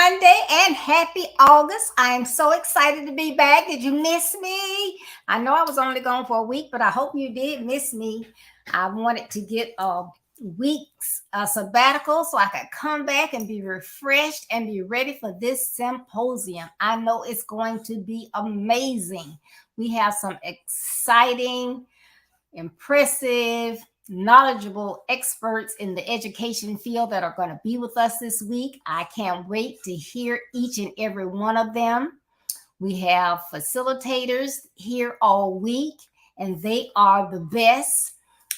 Monday and happy August. I am so excited to be back. Did you miss me? I know I was only gone for a week, but I hope you did miss me. I wanted to get a week's sabbatical so I could come back and be refreshed and be ready for this symposium. I know it's going to be amazing. We have some exciting, impressive, knowledgeable experts in the education field that are going to be with us this week. I can't wait to hear each and every one of them. We have facilitators here all week, and they are the best.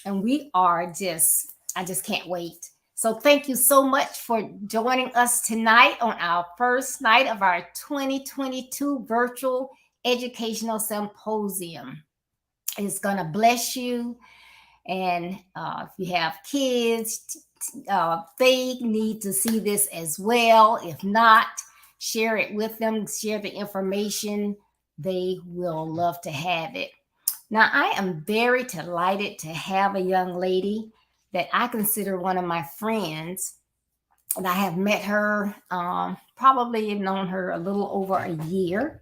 And I just can't wait. So thank you so much for joining us tonight on our first night of our 2022 virtual educational symposium. It's going to bless you. And if you have kids, they need to see this as well. If not, share it with them, share the information. They will love to have it. Now, I am very delighted to have a young lady that I consider one of my friends. And I have met her, probably known her a little over a year.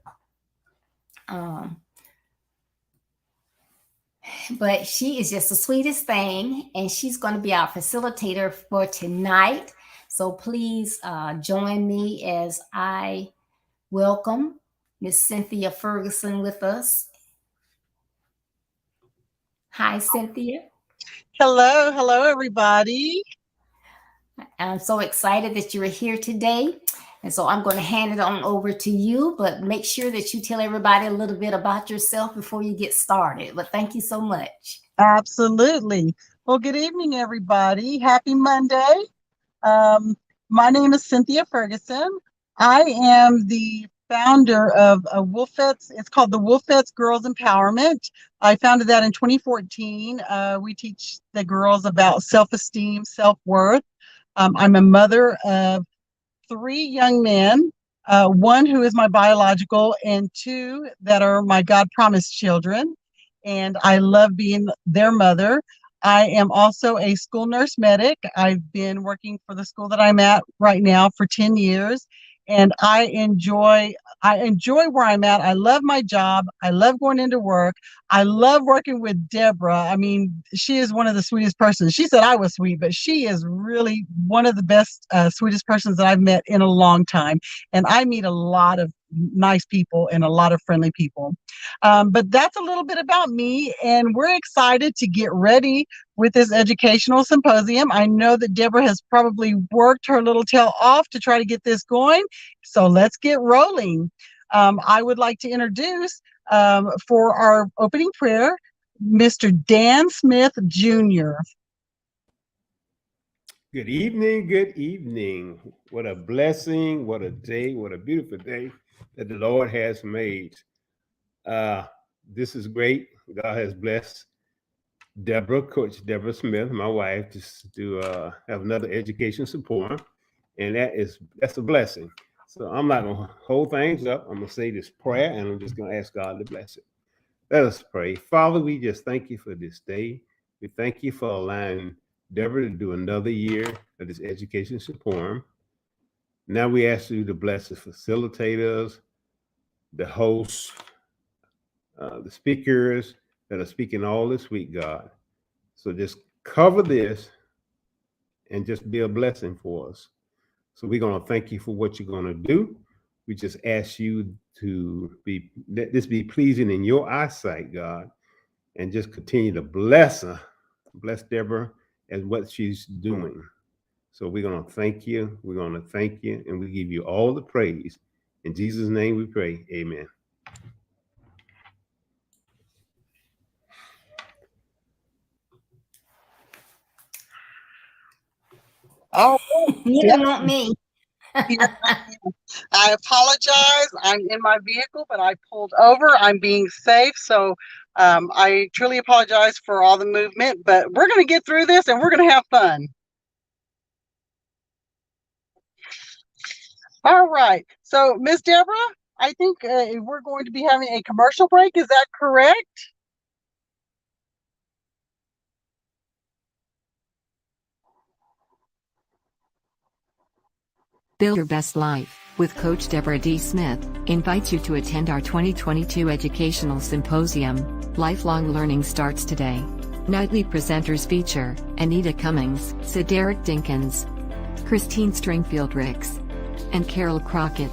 But she is just the sweetest thing, and she's going to be our facilitator for tonight. So please join me as I welcome Miss Cynthia Ferguson with us. Hi, Cynthia. Hello, everybody. I'm so excited that you're here today. And so I'm going to hand it on over to you, but make sure that you tell everybody a little bit about yourself before you get started. But thank you so much. Absolutely. Well, good evening, everybody. Happy Monday. My name is Cynthia Ferguson. I am the founder of Wolfettes. It's called the Wolfettes Girls Empowerment. I founded that in 2014. We teach the girls about self-esteem, self-worth. I'm a mother of 3 young men, one who is my biological and 2 that are my God promised children. And I love being their mother. I am also a school nurse medic. I've been working for the school that I'm at right now for 10 years. And I enjoy where I'm at. I love my job. I love going into work. I love working with Deborah. I mean, she is one of the sweetest persons. She said I was sweet, but she is really one of the best, sweetest persons that I've met in a long time. And I meet a lot of nice people and a lot of friendly people. But that's a little bit about me, and we're excited to get ready with this educational symposium. I know that Deborah has probably worked her little tail off to try to get this going, so let's get rolling. I would like to introduce, for our opening prayer, Mr. Dan Smith Jr. Good evening, good evening. What a blessing, what a day, what a beautiful day that the Lord has made. This is great. God has blessed Deborah, Coach Deborah Smith, my wife, to have another education support, and that's a blessing. So I'm not gonna hold things up. I'm gonna say this prayer, and I'm just gonna ask God to bless it. Let us pray. Father, we just thank you for this day. We thank you for allowing Deborah to do another year of this education support. Now we ask you to bless the facilitators, the hosts, the speakers that are speaking all this week, God. So just cover this and just be a blessing for us. So we're going to thank you for what you're going to do. We just ask you to let this be pleasing in your eyesight, God, and just continue to bless her, bless Deborah and what she's doing. So we're going to thank you. We're going to thank you, and we give you all the praise. In Jesus' name we pray. Amen. Oh, You don't want me. I apologize. I'm in my vehicle, but I pulled over. I'm being safe. So I truly apologize for all the movement, but we're going to get through this and we're going to have fun. All right. So, Miss Deborah, I think we're going to be having a commercial break. Is that correct? Build your best life. with Coach Deborah D. Smith, invites you to attend our 2022 Educational Symposium. Lifelong learning starts today. Nightly presenters feature Anita Cummings, Cedric Dinkins, Christine Stringfield-Ricks, and Carol Crockett.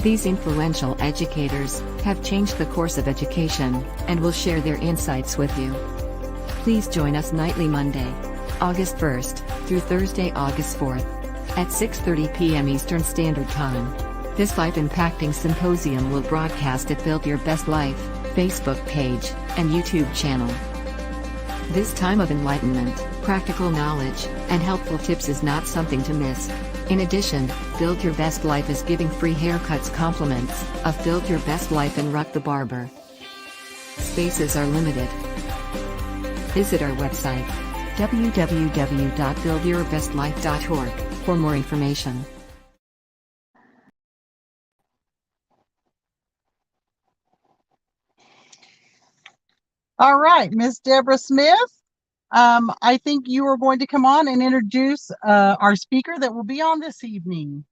These influential educators have changed the course of education and will share their insights with you. Please join us nightly Monday, August 1st, through Thursday, August 4th, at 6:30 p.m. Eastern Standard Time. This life-impacting symposium will broadcast at Build Your Best Life Facebook page and YouTube channel. This time of enlightenment, practical knowledge, and helpful tips is not something to miss. In addition, Build Your Best Life is giving free haircuts compliments of Build Your Best Life and Ruck the Barber. Spaces are limited. Visit our website, www.buildyourbestlife.org, for more information. All right, Miss Deborah Smith. I think you are going to come on and introduce our speaker that will be on this evening.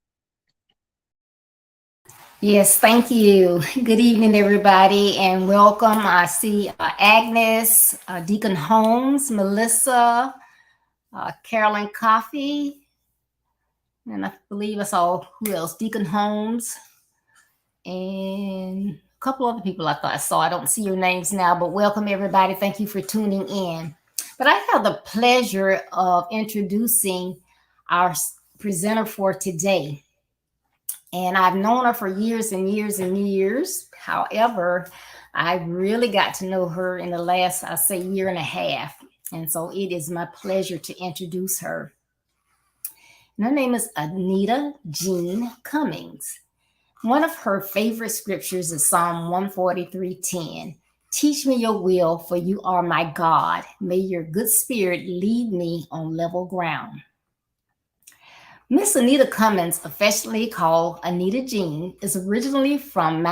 Yes, thank you. Good evening, everybody, and welcome. I see Agnes, Deacon Holmes, Melissa, Carolyn Coffey, and I believe I saw who else? Deacon Holmes, and a couple other people I thought I saw. I don't see your names now, but welcome, everybody. Thank you for tuning in. But I have the pleasure of introducing our presenter for today. And I've known her for years and years and years. However, I really got to know her in the last, I say, year and a half. And so it is my pleasure to introduce her. And her name is Anita J. Cummings. One of her favorite scriptures is Psalm 143:10. Teach me your will, for you are my God. May your good spirit lead me on level ground. Miss Anita Cummings, affectionately called Anita J., is originally from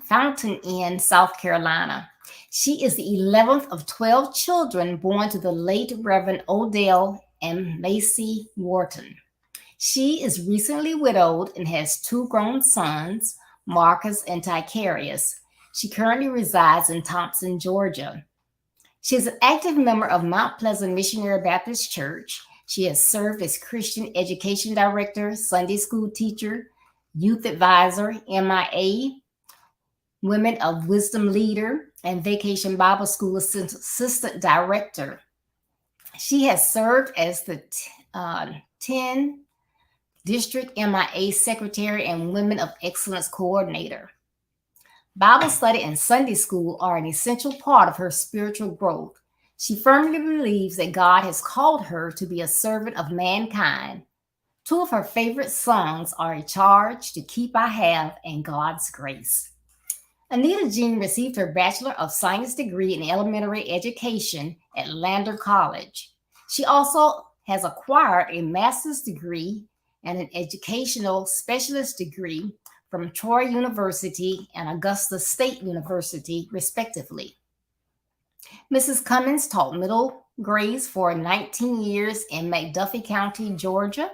Fountain Inn, South Carolina. She is the 11th of 12 children born to the late Reverend Odell and Macy Wharton. She is recently widowed and has two grown sons, Marcus and Ticarius. She currently resides in Thomson, Georgia. She is an active member of Mount Pleasant Missionary Baptist Church. She has served as Christian Education Director, Sunday School Teacher, Youth Advisor, MIA, Women of Wisdom Leader, and Vacation Bible School Assistant Director. She has served as the 10 District MIA Secretary and Women of Excellence Coordinator. Bible study and Sunday school are an essential part of her spiritual growth. She firmly believes that God has called her to be a servant of mankind. Two of her favorite songs are A Charge to Keep I Have and God's Grace. Anita J. received her Bachelor of Science degree in elementary education at Lander College. She also has acquired a master's degree and an educational specialist degree from Troy University and Augusta State University, respectively. Mrs. Cummings taught middle grades for 19 years in McDuffie County, Georgia.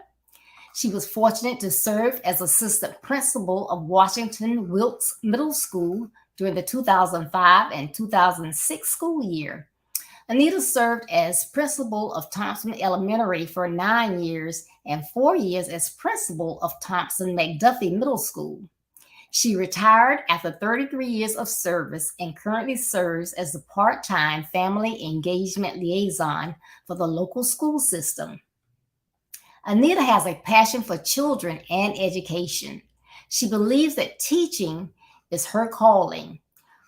She was fortunate to serve as assistant principal of Washington Wilkes Middle School during the 2005 and 2006 school year. Anita served as principal of Thomson Elementary for 9 years and 4 years as principal of Thomson McDuffie Middle School. She retired after 33 years of service and currently serves as the part-time family engagement liaison for the local school system. Anita has a passion for children and education. She believes that teaching is her calling.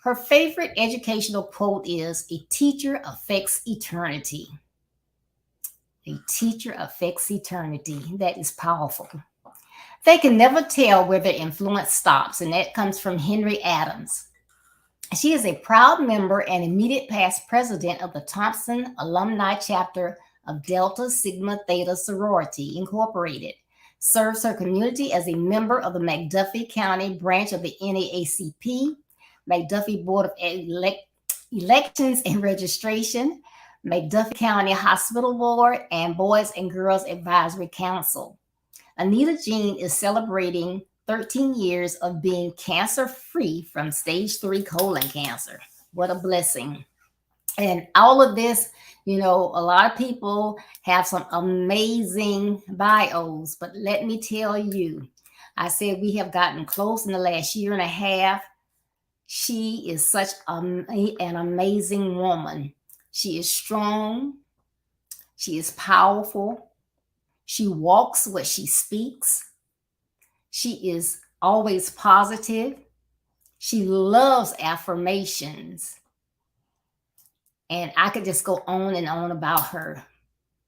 Her favorite educational quote is, "A teacher affects eternity." A teacher affects eternity. That is powerful. They can never tell where their influence stops, and that comes from Henry Adams. She is a proud member and immediate past president of the Thomson Alumni Chapter of Delta Sigma Theta Sorority, Incorporated, serves her community as a member of the McDuffie County branch of the NAACP, McDuffie Board of Elections and Registration, McDuffie County Hospital Board, and Boys and Girls Advisory Council. Anita J. is celebrating 13 years of being cancer-free from stage 3 colon cancer. What a blessing. And all of this, a lot of people have some amazing bios, but let me tell you, I said we have gotten close in the last year and a half. She is such an amazing woman. She is strong. She is powerful. She walks what she speaks. She is always positive. She loves affirmations. And I could just go on and on about her.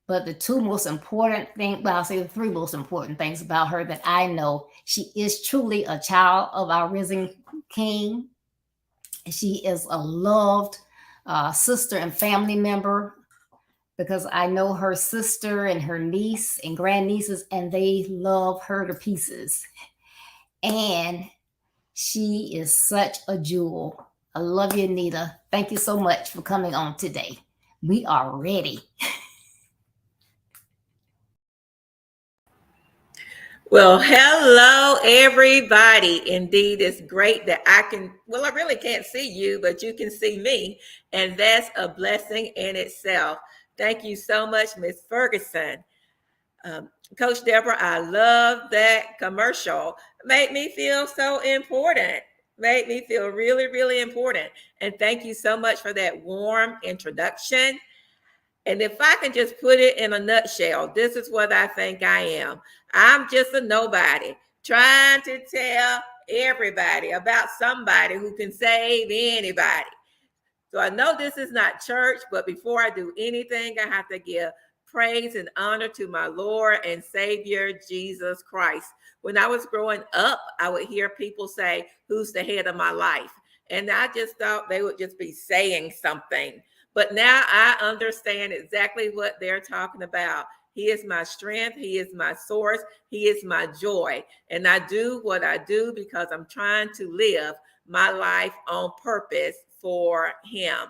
But the two most important things, well, I'll say the three most important things about her that I know, she is truly a child of our risen King. She is a loved sister and family member, because I know her sister and her niece and grandnieces, and they love her to pieces. And she is such a jewel. I love you, Anita. Thank you so much for coming on today. We are ready. Well, hello, everybody. Indeed, it's great that I really can't see you, but you can see me. And that's a blessing in itself. Thank you so much, Miss Ferguson. Coach Deborah, I love that commercial. Made me feel so important. Made me feel really, really important. And thank you so much for that warm introduction. And if I can just put it in a nutshell, this is what I think I am. I'm just a nobody trying to tell everybody about somebody who can save anybody. So I know this is not church, but before I do anything, I have to give praise and honor to my Lord and Savior, Jesus Christ. When I was growing up, I would hear people say, who's the head of my life? And I just thought they would just be saying something. But now I understand exactly what they're talking about. He is my strength. He is my source. He is my joy. And I do what I do because I'm trying to live my life on purpose for him.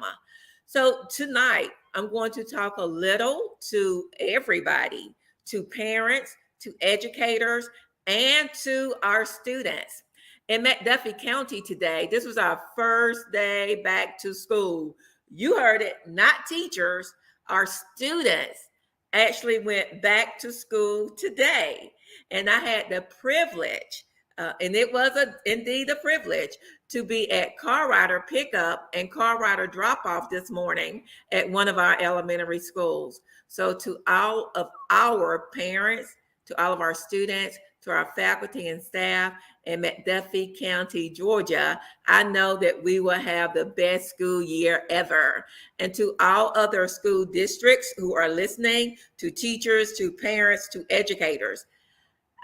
So tonight, I'm going to talk a little to everybody, to parents, to educators, and to our students. In McDuffie County today, this was our first day back to school. You heard it, not teachers, our students actually went back to school today. And I had the privilege, and it was indeed a privilege, to be at car rider pickup and car rider drop off this morning at one of our elementary schools. So to all of our parents, to all of our students, to our faculty and staff in McDuffie County, Georgia, I know that we will have the best school year ever. And to all other school districts who are listening, to teachers, to parents, to educators,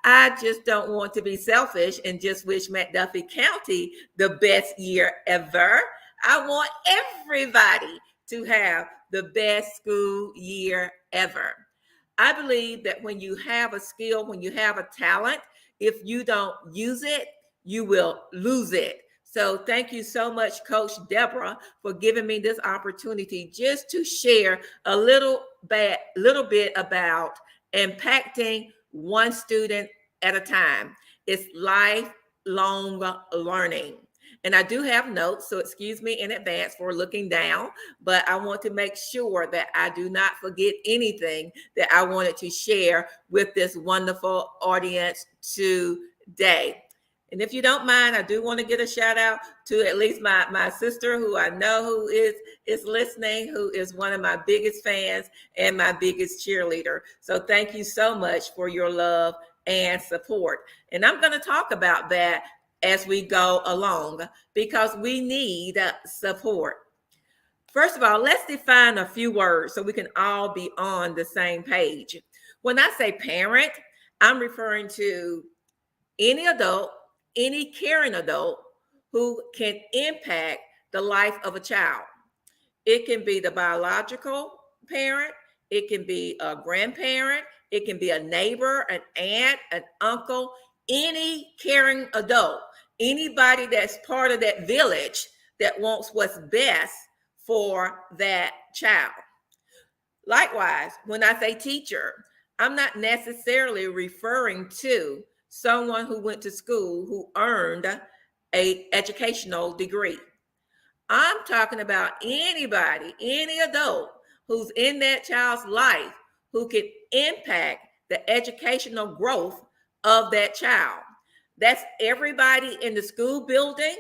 I just don't want to be selfish and just wish McDuffie County the best year ever. I want everybody to have the best school year ever. I believe that when you have a skill, when you have a talent, if you don't use it, you will lose it. So thank you so much, Coach Deborah, for giving me this opportunity just to share a little bit about impacting one student at a time. It's lifelong learning. And I do have notes, so excuse me in advance for looking down, but I want to make sure that I do not forget anything that I wanted to share with this wonderful audience today. And if you don't mind, I do want to get a shout out to at least my sister, who I know who is listening, who is one of my biggest fans and my biggest cheerleader. So thank you so much for your love and support. And I'm going to talk about that as we go along, because we need support. First of all, let's define a few words so we can all be on the same page. When I say parent, I'm referring to any adult, any caring adult who can impact the life of a child. It can be the biological parent, it can be a grandparent, it can be a neighbor, an aunt, an uncle, any caring adult, anybody that's part of that village that wants what's best for that child. Likewise, when I say teacher, I'm not necessarily referring to someone who went to school who earned a educational degree. I'm talking about anybody, any adult who's in that child's life who can impact the educational growth of that child. That's everybody in the school building,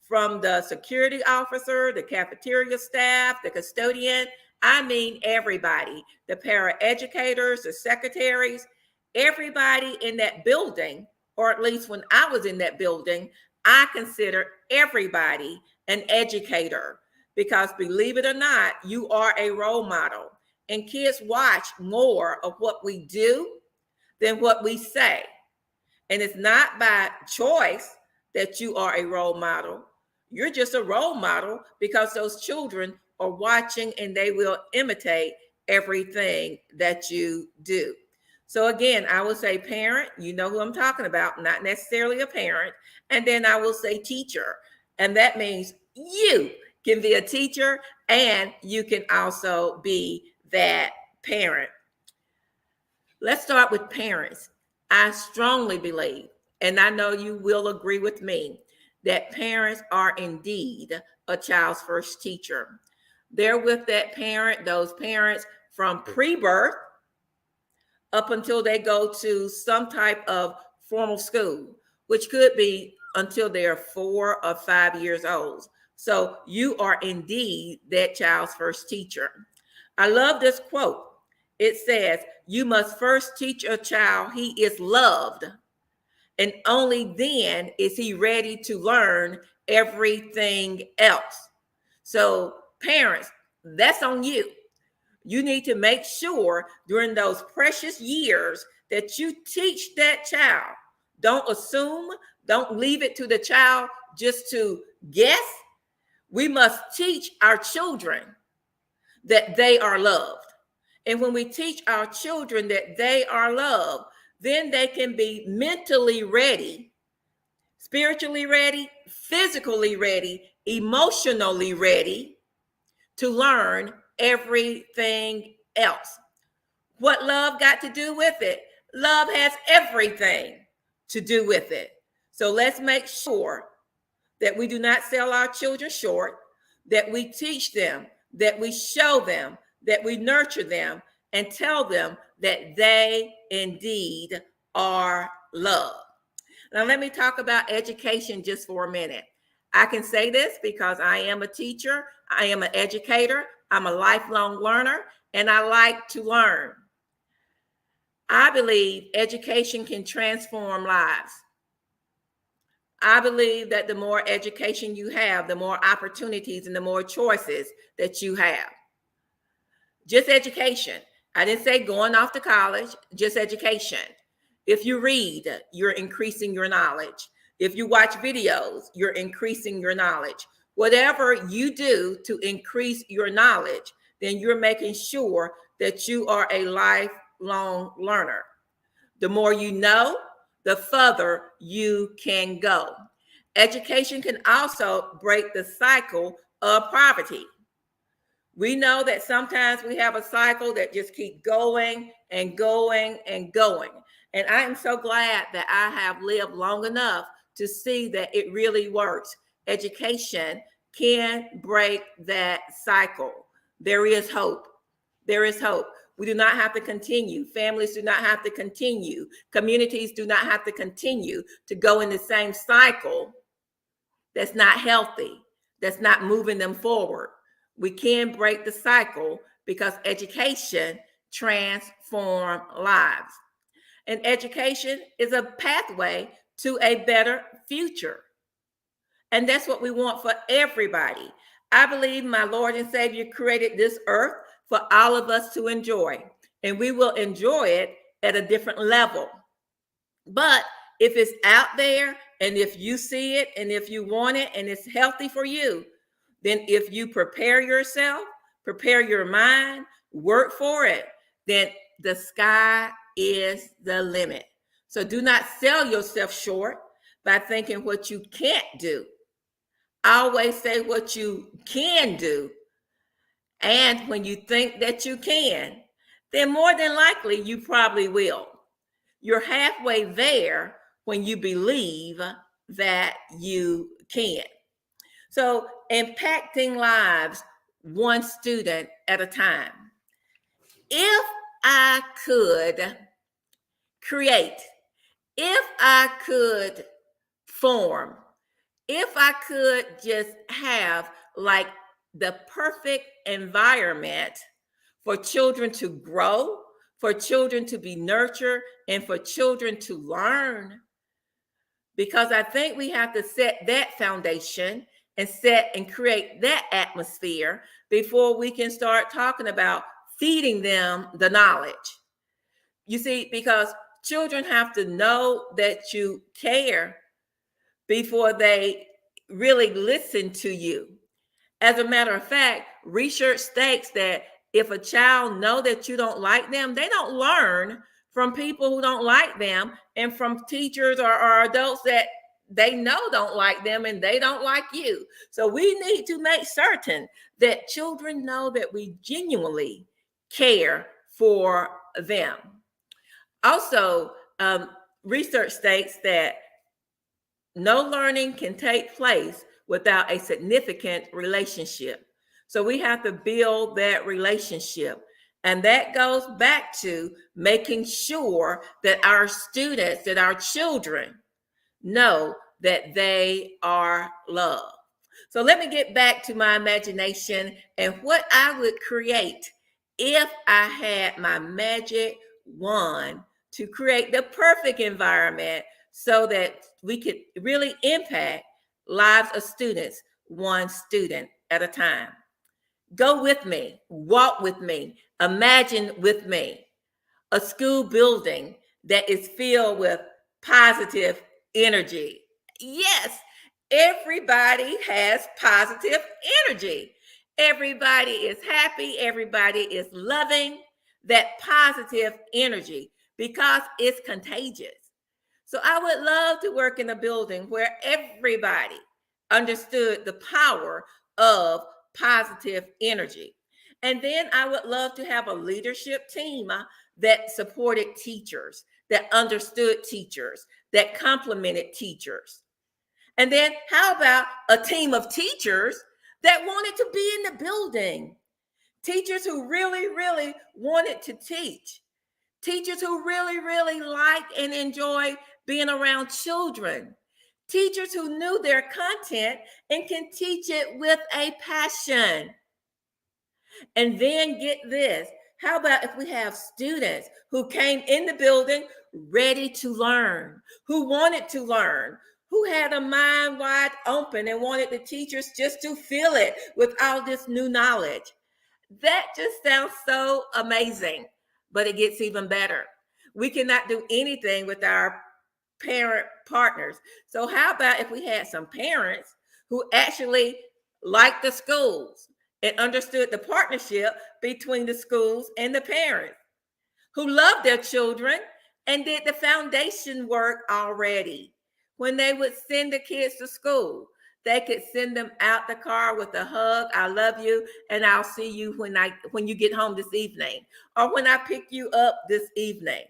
from the security officer, the cafeteria staff, the custodian. I mean, everybody, the paraeducators, the secretaries, everybody in that building, or at least when I was in that building, I consider everybody an educator, because believe it or not, you are a role model. And kids watch more of what we do than what we say. And it's not by choice that you are a role model. You're just a role model because those children are watching and they will imitate everything that you do. So again, I will say parent, you know who I'm talking about, not necessarily a parent. And then I will say teacher. And that means you can be a teacher and you can also be that parent. Let's start with parents. I strongly believe, and I know you will agree with me, that parents are indeed a child's first teacher. They're with that parent, those parents, from pre-birth up until they go to some type of formal school, which could be until they're 4 or 5 years old. So you are indeed that child's first teacher. I love this quote. It says, you must first teach a child he is loved, and only then is he ready to learn everything else. So parents, that's on you. You need to make sure during those precious years that you teach that child. Don't assume, don't leave it to the child just to guess. We must teach our children that they are loved. And when we teach our children that they are loved, then they can be mentally ready, spiritually ready, physically ready, emotionally ready to learn everything else. What love got to do with it? Love has everything to do with it. So let's make sure that we do not sell our children short, that we teach them, that we show them, that we nurture them, and tell them that they indeed are loved. Now, let me talk about education just for a minute. I can say this because I am a teacher, I am an educator, I'm a lifelong learner, and I like to learn. I believe education can transform lives. I believe that the more education you have, the more opportunities and the more choices that you have. Just education. I didn't say going off to college, just education. If you read, you're increasing your knowledge. If you watch videos, you're increasing your knowledge. Whatever you do to increase your knowledge, then you're making sure that you are a lifelong learner. The more you know, the further you can go. Education can also break the cycle of poverty. We know that sometimes we have a cycle that just keeps going and going and going. And I am so glad that I have lived long enough to see that it really works. Education can break that cycle. There is hope. There is hope. We do not have to continue. Families do not have to continue. Communities do not have to continue to go in the same cycle that's not healthy, that's not moving them forward. We can break the cycle because education transforms lives. And education is a pathway to a better future. And that's what we want for everybody. I believe my Lord and Savior created this earth for all of us to enjoy. And we will enjoy it at a different level. But if it's out there and if you see it and if you want it and it's healthy for you, then if you prepare yourself, prepare your mind, work for it, then the sky is the limit. So do not sell yourself short by thinking what you can't do. Always say what you can do. And when you think that you can, then more than likely you probably will. You're halfway there when you believe that you can. So impacting lives one student at a time. If I could create, if I could form, if I could just have like the perfect environment for children to grow, for children to be nurtured, and for children to learn, because I think we have to set that foundation and set and create that atmosphere before we can start talking about feeding them the knowledge. You see, because children have to know that you care before they really listen to you. As a matter of fact, research states that if a child know that you don't like them, they don't learn from people who don't like them and from teachers or adults that they know don't like them and they don't like you. So we need to make certain that children know that we genuinely care for them. Also, research states that no learning can take place without a significant relationship. So we have to build that relationship. And that goes back to making sure that our students, that our children know that they are loved. So let me get back to my imagination and what I would create if I had my magic wand to create the perfect environment so that we could really impact lives of students, one student at a time. Go with me, walk with me, imagine with me a school building that is filled with positive energy. Yes, everybody has positive energy. Everybody is happy, everybody is loving, that positive energy, because it's contagious. So I would love to work in a building where everybody understood the power of positive energy. And then I would love to have a leadership team that supported teachers, that understood teachers, that complimented teachers. And then how about a team of teachers that wanted to be in the building? Teachers who really, really wanted to teach. Teachers who really, really like and enjoy being around children. Teachers who knew their content and can teach it with a passion. And then get this. How about if we have students who came in the building ready to learn, who wanted to learn, who had a mind wide open and wanted the teachers just to fill it with all this new knowledge? That just sounds so amazing, but it gets even better. We cannot do anything with our parent partners. So how about if we had some parents who actually liked the schools and understood the partnership between the schools and the parents, who loved their children and did the foundation work already? When they would send the kids to school, they could send them out the car with a hug. I love you, and I'll see you when you get home this evening, or when I pick you up this evening.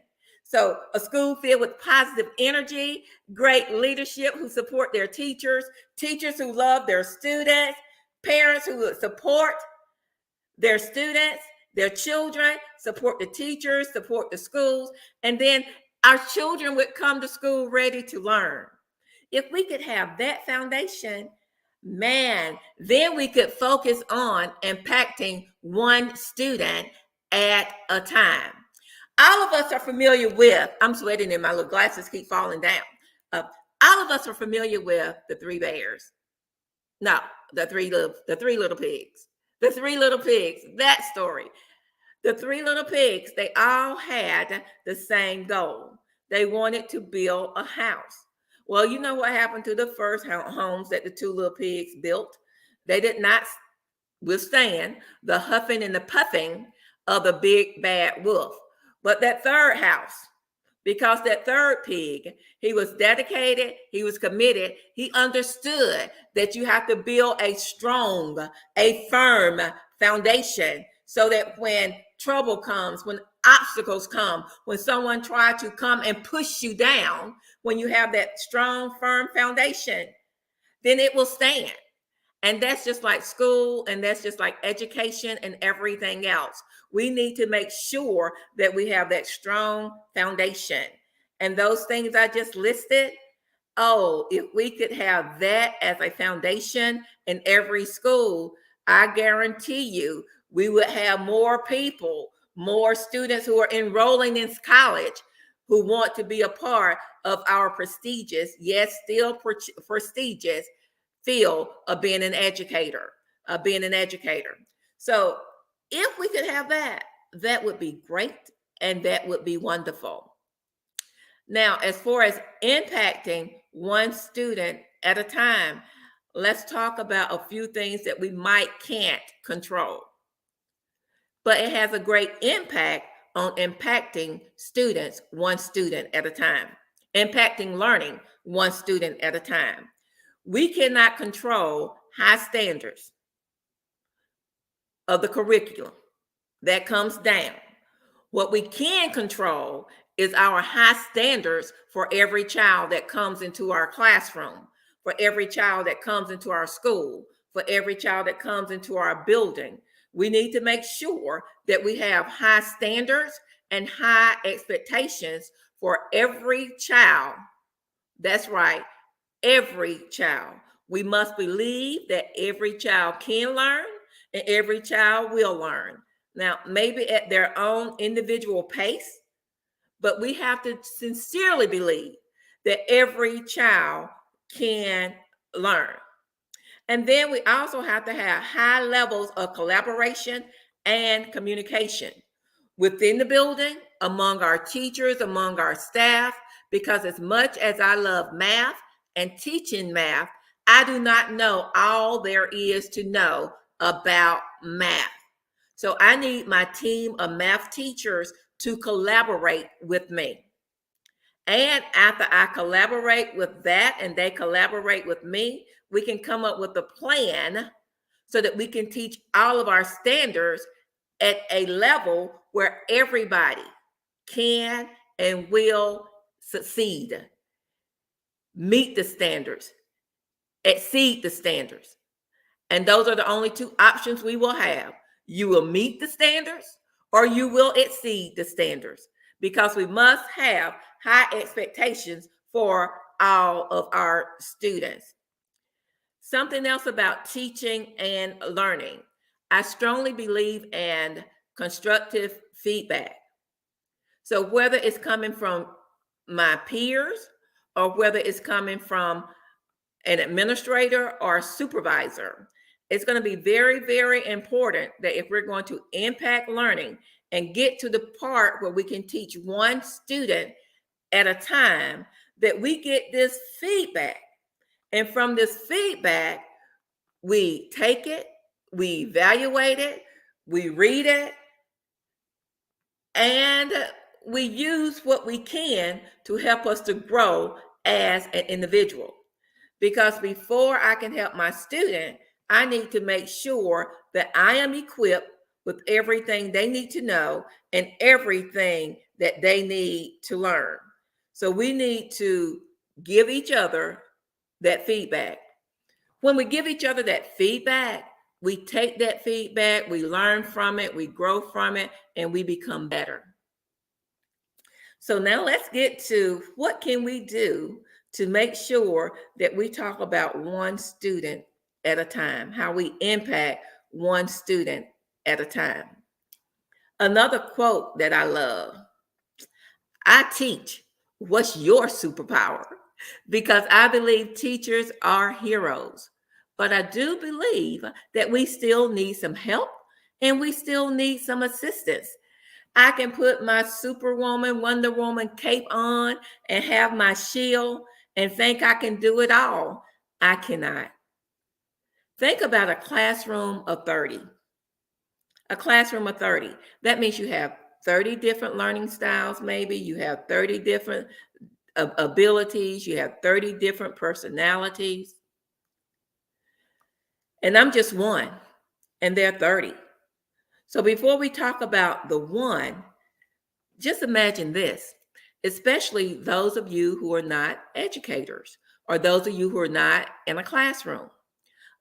So a school filled with positive energy, great leadership who support their teachers, teachers who love their students, parents who would support their students, their children, support the teachers, support the schools, and then our children would come to school ready to learn. If we could have that foundation, man, then we could focus on impacting one student at a time. All of us are familiar with, I'm sweating and my little glasses keep falling down. All of us are familiar with the three bears. No, the three little pigs. The three little pigs, that story. The three little pigs, they all had the same goal. They wanted to build a house. Well, you know what happened to the first homes that the two little pigs built? They did not withstand the huffing and the puffing of the big bad wolf. But that third house, because that third pig, he was dedicated, he was committed, he understood that you have to build a strong, a firm foundation so that when trouble comes, when obstacles come, when someone tries to come and push you down, when you have that strong, firm foundation, then it will stand. And that's just like school, and that's just like education and everything else. We need to make sure that we have that strong foundation. And those things I just listed, oh, if we could have that as a foundation in every school, I guarantee you we would have more people, more students who are enrolling in college who want to be a part of our prestigious, yes, still prestigious field of being an educator, So if we could have that, that would be great, and that would be wonderful. Now, as far as impacting one student at a time, let's talk about a few things that we can't control. But it has a great impact on impacting students one student at a time, impacting learning one student at a time. We cannot control high standards of the curriculum that comes down. What we can control is our high standards for every child that comes into our classroom, for every child that comes into our school, for every child that comes into our building. We need to make sure that we have high standards and high expectations for every child. That's right, every child. We must believe that every child can learn and every child will learn. Now, maybe at their own individual pace, but we have to sincerely believe that every child can learn. And then we also have to have high levels of collaboration and communication within the building, among our teachers, among our staff, because as much as I love math and teaching math, I do not know all there is to know about math. So I need my team of math teachers to collaborate with me. And after I collaborate with that and they collaborate with me, we can come up with a plan so that we can teach all of our standards at a level where everybody can and will succeed, meet the standards, exceed the standards. And those are the only two options we will have. You will meet the standards or you will exceed the standards, because we must have high expectations for all of our students. Something else about teaching and learning. I strongly believe in constructive feedback. So whether it's coming from my peers or whether it's coming from an administrator or a supervisor, it's going to be very, very important that if we're going to impact learning and get to the part where we can teach one student at a time, that we get this feedback. And from this feedback, we take it, we evaluate it, we read it, and we use what we can to help us to grow as an individual. Because before I can help my student, I need to make sure that I am equipped with everything they need to know and everything that they need to learn. So we need to give each other that feedback. When we give each other that feedback, we take that feedback, we learn from it, we grow from it, and we become better. So now let's get to what can we do to make sure that we talk about one student at a time, how we impact one student at a time. Another quote that I love, I teach, what's your superpower? Because I believe teachers are heroes. But I do believe that we still need some help and we still need some assistance. I can put my Superwoman, Wonder Woman cape on and have my shield and think I can do it all. I cannot. Think about a classroom of 30. A classroom of 30. That means you have 30 different learning styles, maybe. You have 30 different abilities. You have 30 different personalities. And I'm just one, and they're 30. So before we talk about the one, just imagine this, especially those of you who are not educators or those of you who are not in a classroom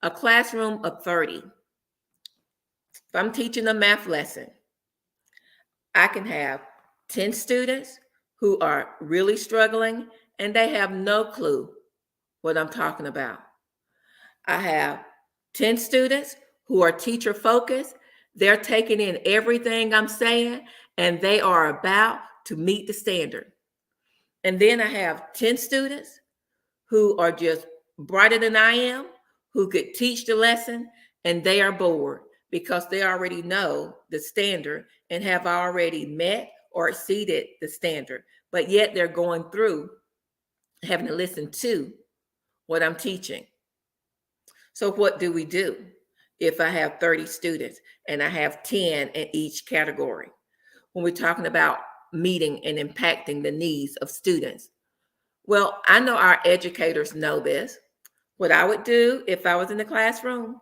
of 30. If I'm teaching a math lesson, I can have 10 students who are really struggling and they have no clue what I'm talking about. I have 10 students who are teacher focused. They're taking in everything I'm saying and they are about to meet the standard. And then I have 10 students who are just brighter than I am, who could teach the lesson, and they are bored because they already know the standard and have already met or exceeded the standard. But yet they're going through having to listen to what I'm teaching. So what do we do if I have 30 students and I have 10 in each category? When we're talking about meeting and impacting the needs of students. Well, I know our educators know this. What I would do if I was in the classroom,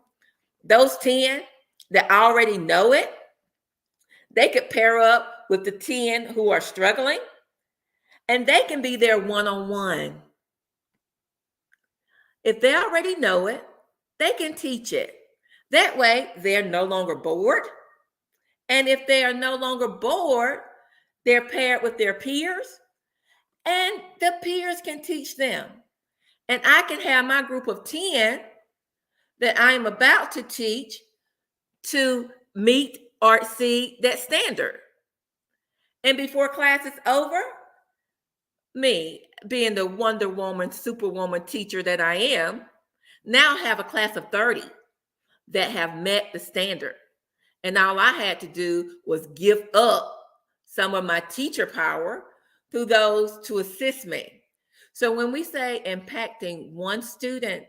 those 10 that already know it, they could pair up with the 10 who are struggling, and they can be there one-on-one. If they already know it, they can teach it. That way, they're no longer bored. And if they are no longer bored, they're paired with their peers, and the peers can teach them. And I can have my group of 10 that I'm about to teach to meet or exceed that standard. And before class is over, me, being the Wonder Woman, Superwoman teacher that I am, now have a class of 30 that have met the standard. And all I had to do was give up some of my teacher power to those to assist me. So when we say impacting one student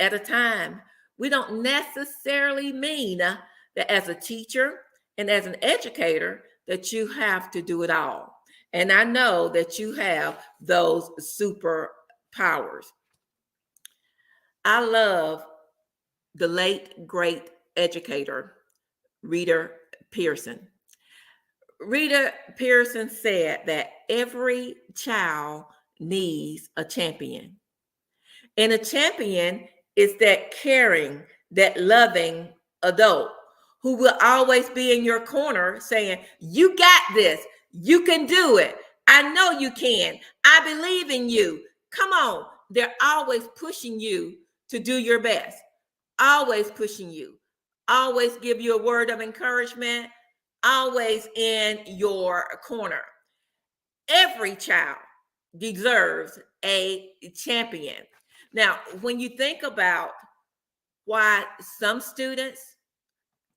at a time, we don't necessarily mean that as a teacher and as an educator that you have to do it all. And I know that you have those superpowers. I love the late, great educator, Rita Pearson. Rita Pearson said that every child needs a champion. And a champion is that caring, that loving adult who will always be in your corner saying, you got this, you can do it. I know you can. I believe in you. Come on. They're always pushing you to do your best. Always pushing you. Always give you a word of encouragement. Always in your corner. Every child deserves a champion. Now, when you think about why some students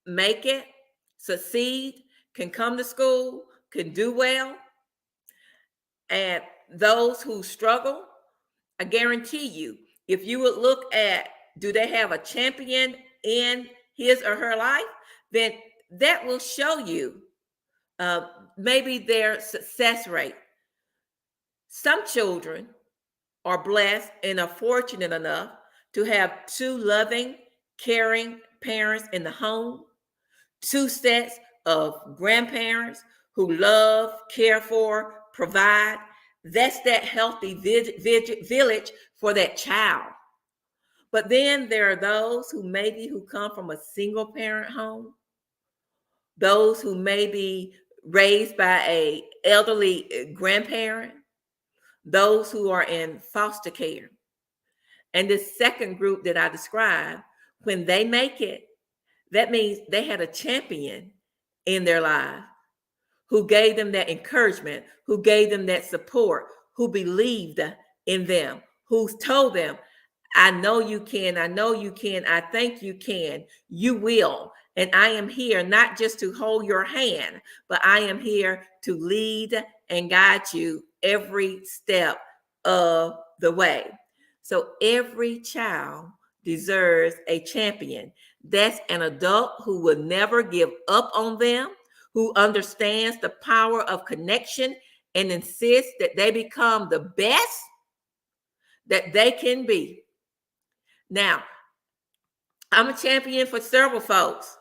make it, succeed, can come to school, can do well, and those who struggle, I guarantee you, if you would look at, do they have a champion in his or her life, then that will show you maybe their success rate. Some children are blessed and are fortunate enough to have two loving, caring parents in the home, two sets of grandparents who love, care for, provide. That's that healthy village for that child. But then there are those who come from a single parent home, those who may be raised by an elderly grandparent, those who are in foster care. And this second group that I described, when they make it, that means they had a champion in their life who gave them that encouragement, who gave them that support, who believed in them, who told them, I know you can, I know you can, I think you can, you will. And I am here not just to hold your hand, but I am here to lead and guide you every step of the way. So every child deserves a champion. That's an adult who will never give up on them, who understands the power of connection and insists that they become the best that they can be. Now, I'm a champion for several folks,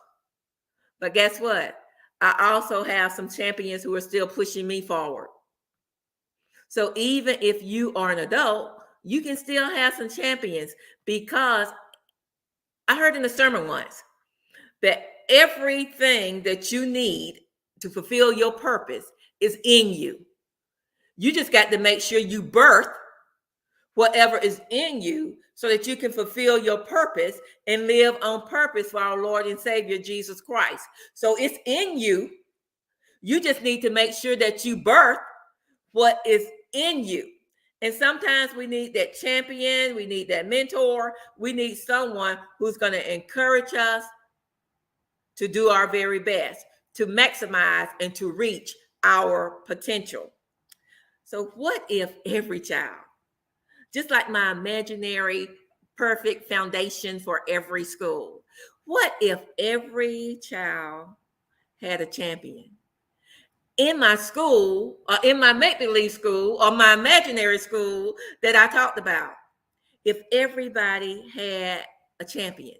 but guess what? I also have some champions who are still pushing me forward. So even if you are an adult, you can still have some champions, because I heard in a sermon once that everything that you need to fulfill your purpose is in you. You just got to make sure you birth whatever is in you so that you can fulfill your purpose and live on purpose for our Lord and Savior, Jesus Christ. So it's in you. You just need to make sure that you birth what is in you. And sometimes we need that champion, we need that mentor, we need someone who's going to encourage us to do our very best, to maximize and to reach our potential. So what if every child, just like my imaginary perfect foundation for every school, what if every child had a champion? In my school, or in my make-believe school, or my imaginary school that I talked about, if everybody had a champion,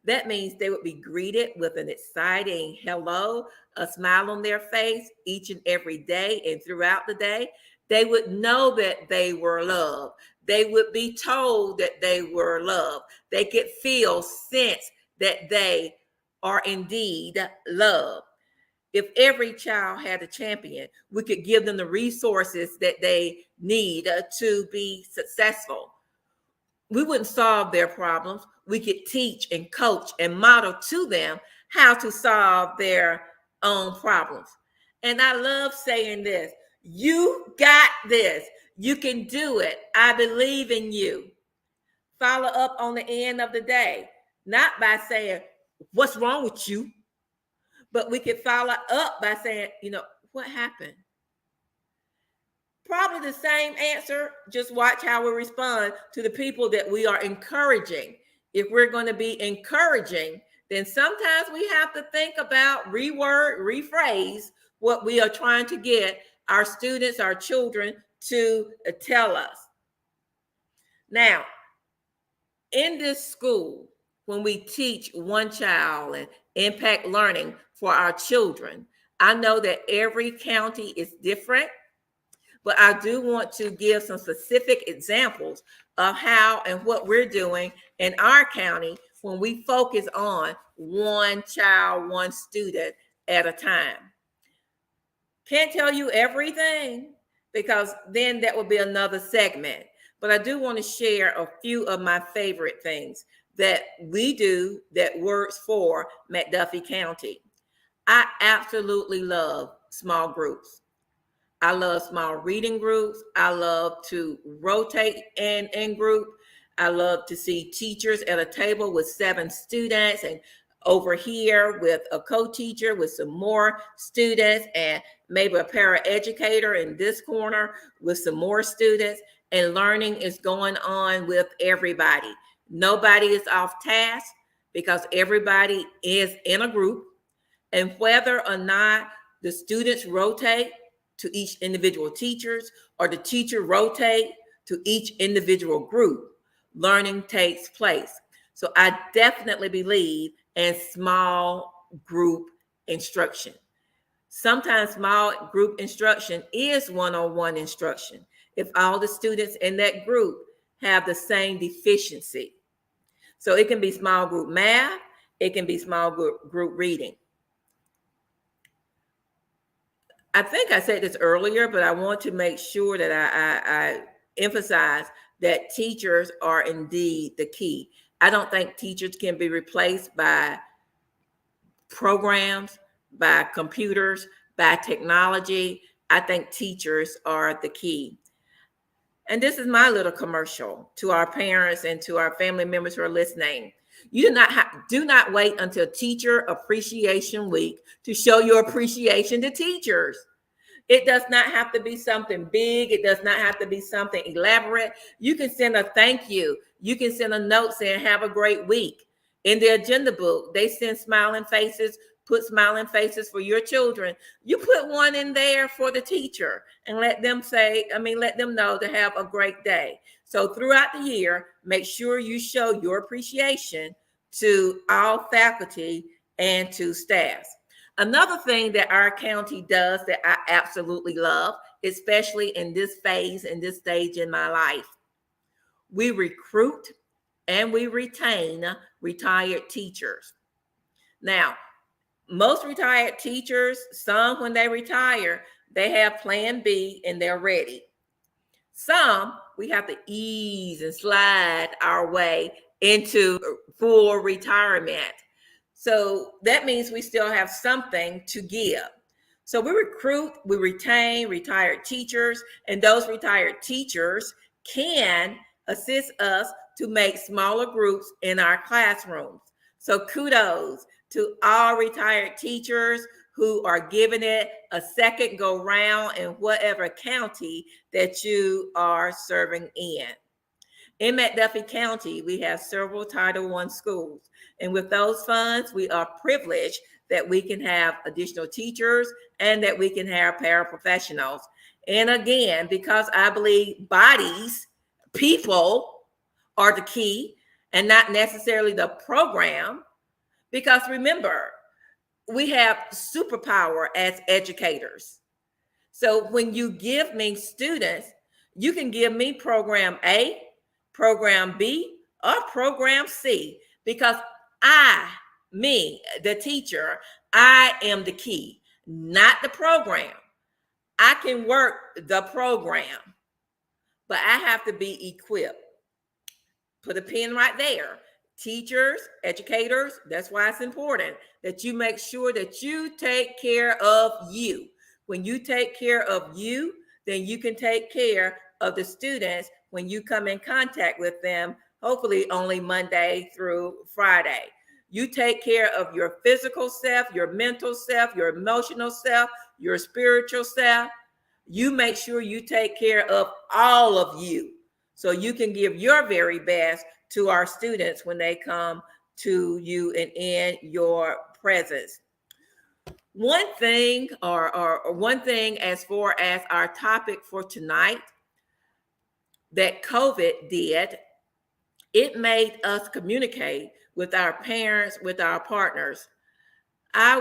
that means they would be greeted with an exciting hello, a smile on their face each and every day and throughout the day. They would know that they were loved. They would be told that they were loved. They could feel, sense that they are indeed loved. If every child had a champion, we could give them the resources that they need to be successful. We wouldn't solve their problems. We could teach and coach and model to them how to solve their own problems. And I love saying this: you got this. You can do it. I believe in you. Follow up on the end of the day, not by saying, what's wrong with you? But we could follow up by saying, what happened? Probably the same answer. Just watch how we respond to the people that we are encouraging. If we're going to be encouraging, then sometimes we have to think about, reword, rephrase what we are trying to get our students, our children to tell us. Now, in this school, when we teach one child and impact learning for our children, I know that every county is different, but I do want to give some specific examples of how and what we're doing in our county when we focus on one child, one student at a time. Can't tell you everything, because then that will be another segment. But I do want to share a few of my favorite things that we do that works for McDuffie County. I absolutely love small groups. I love small reading groups. I love to rotate in group. I love to see teachers at a table with 7 students, and over here with a co-teacher with some more students, and maybe a paraeducator in this corner with some more students, and learning is going on with everybody. Nobody is off task because everybody is in a group. And whether or not the students rotate to each individual teachers or the teacher rotate to each individual group, learning takes place. So I definitely believe in small group instruction. Sometimes small group instruction is one-on-one instruction if all the students in that group have the same deficiency. So it can be small group math, it can be small group reading. I think I said this earlier, but I want to make sure that I emphasize that teachers are indeed the key. I don't think teachers can be replaced by programs, by computers, by technology. I think teachers are the key. And this is my little commercial to our parents and to our family members who are listening. You do not wait until Teacher Appreciation Week to show your appreciation to teachers. It does not have to be something big. It does not have to be something elaborate. You can send a thank you. You can send a note saying, have a great week. In the agenda book, they send smiling faces. Put smiling faces for your children. You put one in there for the teacher and let them know to have a great day. So throughout the year, make sure you show your appreciation to all faculty and to staff. Another thing that our county does that I absolutely love, especially in this phase, in this stage in my life, we recruit and we retain retired teachers. Now, most retired teachers, some when they retire, they have plan B and they're ready. Some we have to ease and slide our way into full retirement. So that means we still have something to give. So we recruit, we retain retired teachers, and those retired teachers can assist us to make smaller groups in our classrooms. So kudos to all retired teachers who are giving it a second go round in whatever county that you are serving in. In McDuffie County, we have several Title I schools. And with those funds, we are privileged that we can have additional teachers and that we can have paraprofessionals. And again, because I believe bodies, people are the key and not necessarily the program. Because remember, we have superpower as educators. So when you give me students, you can give me program A, program B, or program C, because the teacher, I am the key, not the program. I can work the program, but I have to be equipped. Put a pin right there. Teachers, educators, that's why it's important that you make sure that you take care of you. When you take care of you, then you can take care of the students when you come in contact with them, hopefully only Monday through Friday. You take care of your physical self, your mental self, your emotional self, your spiritual self. You make sure you take care of all of you so you can give your very best to our students when they come to you and in your presence. One thing as far as our topic for tonight that COVID did, it made us communicate with our parents, with our partners. I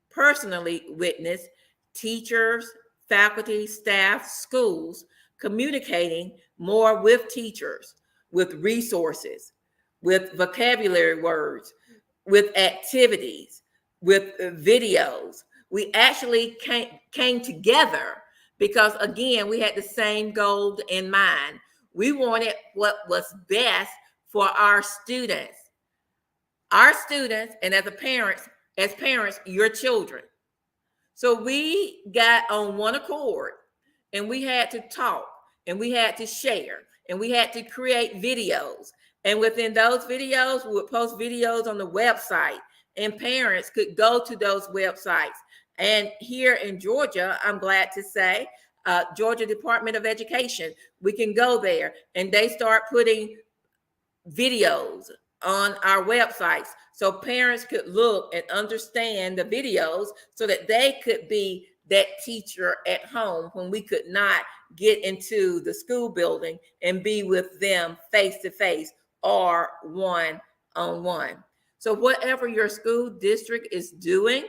personally witnessed teachers, faculty, staff, schools communicating more with teachers, with resources, with vocabulary words, with activities, with videos. We actually came together because, again, we had the same goal in mind. We wanted what was best for our students. Our students, and as parents, your children. So we got on one accord and we had to talk and we had to share and we had to create videos. And within those videos, we would post videos on the website and parents could go to those websites. And here in Georgia, I'm glad to say, Georgia Department of Education, we can go there and they start putting videos on our websites so parents could look and understand the videos so that they could be that teacher at home when we could not get into the school building and be with them face to face or one-on-one. So whatever your school district is doing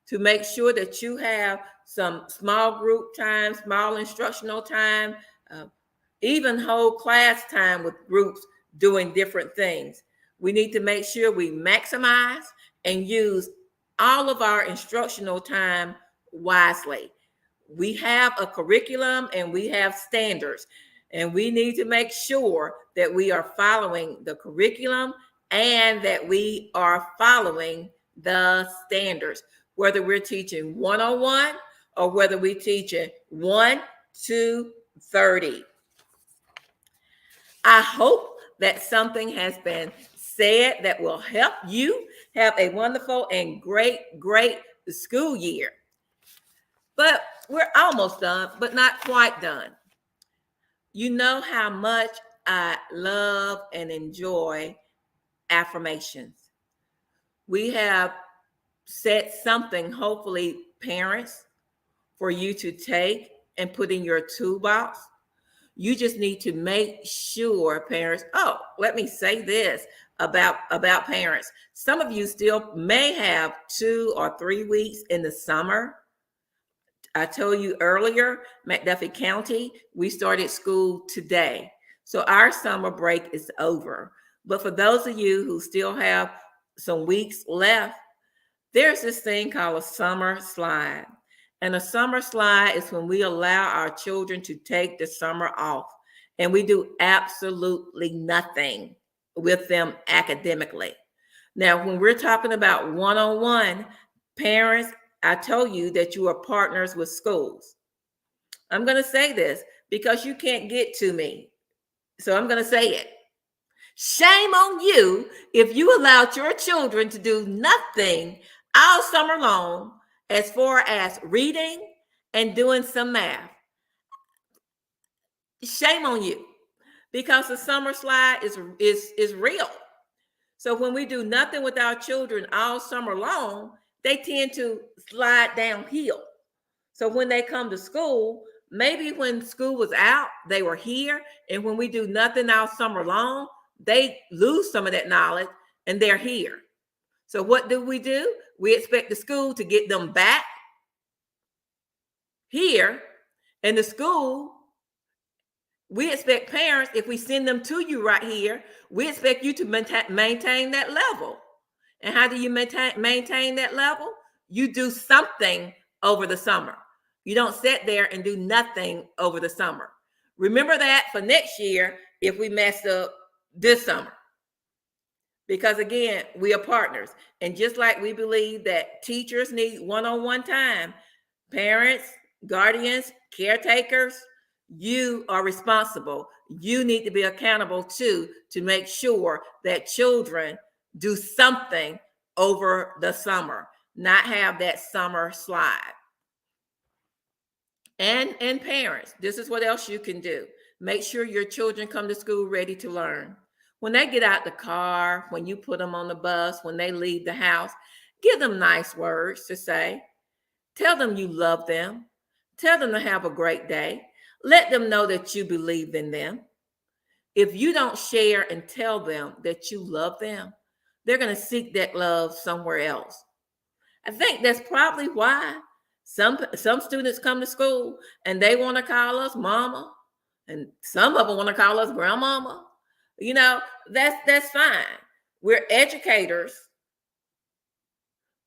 to make sure that you have some small group time, small instructional time, even whole class time with groups doing different things. We need to make sure we maximize and use all of our instructional time wisely. We have a curriculum and we have standards, and we need to make sure that we are following the curriculum and that we are following the standards, whether we're teaching 101 or whether we're teaching 1 to 30. I hope that something has been said that will help you have a wonderful and great school year. But we're almost done, but not quite done. You know how much I love and enjoy affirmations. We have set something, hopefully, parents, for you to take and put in your toolbox. You just need to make sure, parents, let me say this. about parents. Some of you still may have 2 or 3 weeks in the summer. I told you earlier, McDuffie County, we started school today. So our summer break is over. But for those of you who still have some weeks left, there's this thing called a summer slide. And a summer slide is when we allow our children to take the summer off and we do absolutely nothing with them academically. Now, when we're talking about one-on-one, parents, I told you that you are partners with schools. I'm going to say this because you can't get to me. So I'm going to say it. Shame on you if you allowed your children to do nothing all summer long as far as reading and doing some math. Shame on you, because the summer slide is real. So when we do nothing with our children all summer long, they tend to slide downhill. So when they come to school, maybe when school was out, they were here. And when we do nothing all summer long, they lose some of that knowledge and they're here. So what do? We expect the school to get them back here. And the school, we expect parents, if we send them to you right here, we expect you to maintain that level. And how do you maintain that level? You do something over the summer. You don't sit there and do nothing over the summer. Remember that for next year if we mess up this summer. Because again, we are partners. And just like we believe that teachers need one-on-one time, parents, guardians, caretakers, you are responsible. You need to be accountable to make sure that children do something over the summer, not have that summer slide. And parents, this is what else you can do. Make sure your children come to school ready to learn. When they get out the car, when you put them on the bus, when they leave the house, give them nice words to say. Tell them you love them. Tell them to have a great day. Let them know that you believe in them. If you don't share and tell them that you love them, they're going to seek that love somewhere else. I think that's probably why some students come to school and they want to call us mama, and some of them want to call us grandmama. You know, that's fine. We're educators,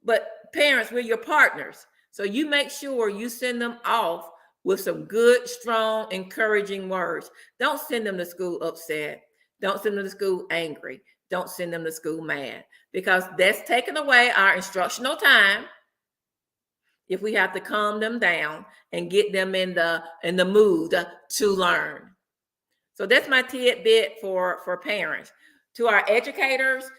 but parents, we're your partners. So you make sure you send them off with some good, strong, encouraging words. Don't send them to school upset. Don't send them to school angry. Don't send them to school mad, because that's taking away our instructional time if we have to calm them down and get them in the mood to learn. So that's my tidbit for parents. To our educators,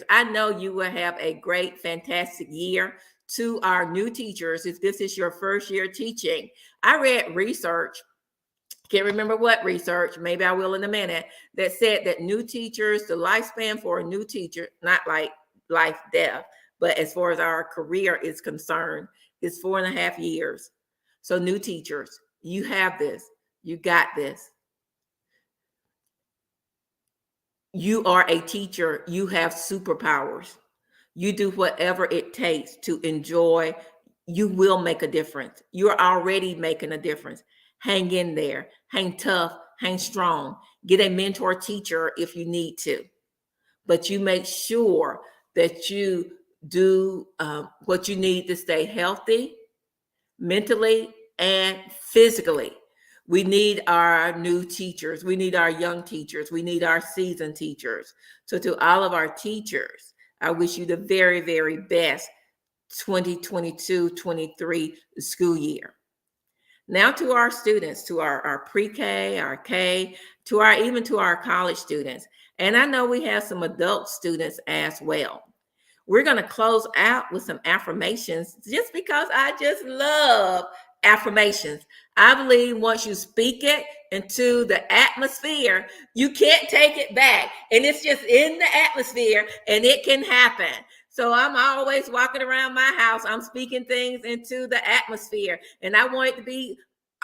I know you will have a great, fantastic year. To our new teachers, if this is your first year teaching, I read research, can't remember what research, maybe I will in a minute, that said that new teachers, the lifespan for a new teacher, not like life death, but as far as our career is concerned, is 4.5 years. So new teachers, you have this, you got this. You are a teacher, you have superpowers. You do whatever it takes to enjoy. You will make a difference. You're already making a difference. Hang in there, hang tough, hang strong. Get a mentor teacher if you need to. But you make sure that you do what you need to stay healthy, mentally and physically. We need our new teachers. We need our young teachers. We need our seasoned teachers. So to all of our teachers, I wish you the very, very best 2022-23 school year. Now to our students, to our pre-K, our K, even to our college students. And I know we have some adult students as well. We're going to close out with some affirmations just because I just love affirmations. I believe once you speak it into the atmosphere, you can't take it back. And it's just in the atmosphere and it can happen. So I'm always walking around my house. I'm speaking things into the atmosphere. And I want it to be